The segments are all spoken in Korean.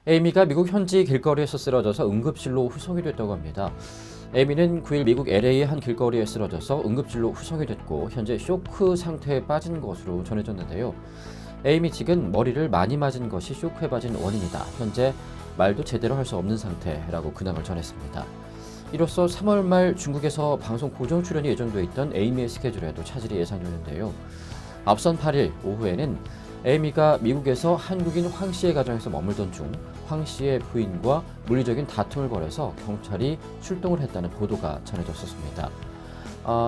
에이미가 미국 현지 길거리에서 쓰러져서 응급실로 후송이 됐다고 합니다. 에이미는 9일 미국 LA의 한 길거리에 쓰러져서 응급실로 후송이 됐고 현재 쇼크 상태에 빠진 것으로 전해졌는데요. 에이미 측은 머리를 많이 맞은 것이 쇼크에 빠진 원인이다. 현재 말도 제대로 할 수 없는 상태라고 근황을 전했습니다. 이로써 3월 말 중국에서 방송 고정 출연이 예정돼 있던 에이미의 스케줄에도 차질이 예상되는데요. 앞선 8일 오후에는 에이미가 미국에서 한국인 황 씨의 가정에서 머물던 중 황 씨의 부인과 물리적인 다툼을 벌여서 경찰이 출동을 했다는 보도가 전해졌었습니다.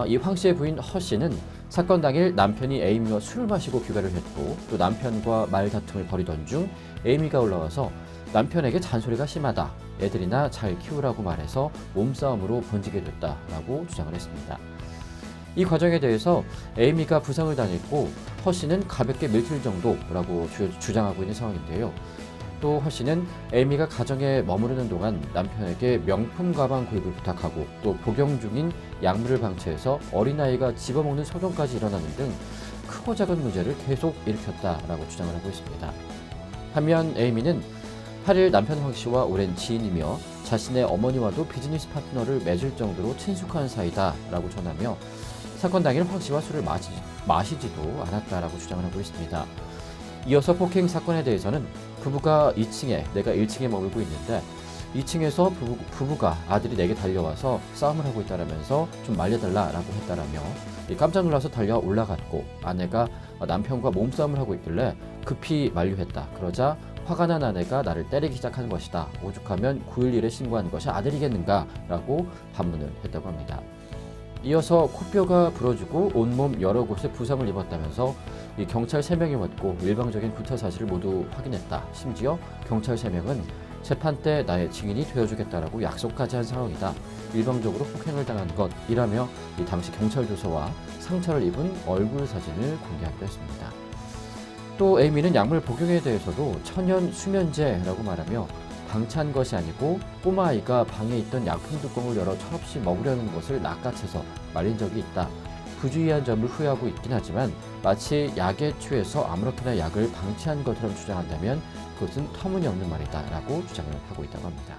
이 황 씨의 부인 허 씨는 사건 당일 남편이 에이미와 술을 마시고 귀가를 했고 또 남편과 말다툼을 벌이던 중 에이미가 올라와서 남편에게 잔소리가 심하다, 애들이나 잘 키우라고 말해서 몸싸움으로 번지게 됐다라고 주장을 했습니다. 이 과정에 대해서 에이미가 부상을 당했고 허 씨는 가볍게 밀킬 정도라고 주장하고 있는 상황인데요. 또 허 씨는 에이미가 가정에 머무르는 동안 남편에게 명품 가방 구입을 부탁하고 또 복용 중인 약물을 방치해서 어린아이가 집어먹는 소동까지 일어나는 등 크고 작은 문제를 계속 일으켰다라고 주장을 하고 있습니다. 반면 에이미는 8일 남편 황 씨와 오랜 지인이며 자신의 어머니와도 비즈니스 파트너를 맺을 정도로 친숙한 사이다라고 전하며 사건 당일 황 씨와 술을 마시지도 않았다라고 주장을 하고 있습니다. 이어서 폭행 사건에 대해서는 부부가 2층에 내가 1층에 머물고 있는데 2층에서 부부가 아들이 내게 달려와서 싸움을 하고 있다라면서 좀 말려달라라고 했다라며 깜짝 놀라서 달려 올라갔고 아내가 남편과 몸싸움을 하고 있길래 급히 만류했다. 그러자 화가 난 아내가 나를 때리기 시작한 것이다. 오죽하면 9.11에 신고한 것이 아들이겠는가? 라고 반문을 했다고 합니다. 이어서 코뼈가 부러지고 온몸 여러 곳에 부상을 입었다면서 경찰 3명이 왔고 일방적인 구타 사실을 모두 확인했다. 심지어 경찰 3명은 재판 때 나의 증인이 되어주겠다라고 약속까지 한 상황이다. 일방적으로 폭행을 당한 것이라며 당시 경찰 조서와 상처를 입은 얼굴 사진을 공개하기도 했습니다. 또 에이미는 약물 복용에 대해서도 천연 수면제라고 말하며 방치한 것이 아니고 꼬마아이가 방에 있던 약품 뚜껑을 열어 철없이 먹으려는 것을 낚아채서 말린 적이 있다. 부주의한 점을 후회하고 있긴 하지만 마치 약에 취해서 아무렇게나 약을 방치한 것처럼 주장한다면 그것은 터무니없는 말이다 라고 주장을 하고 있다고 합니다.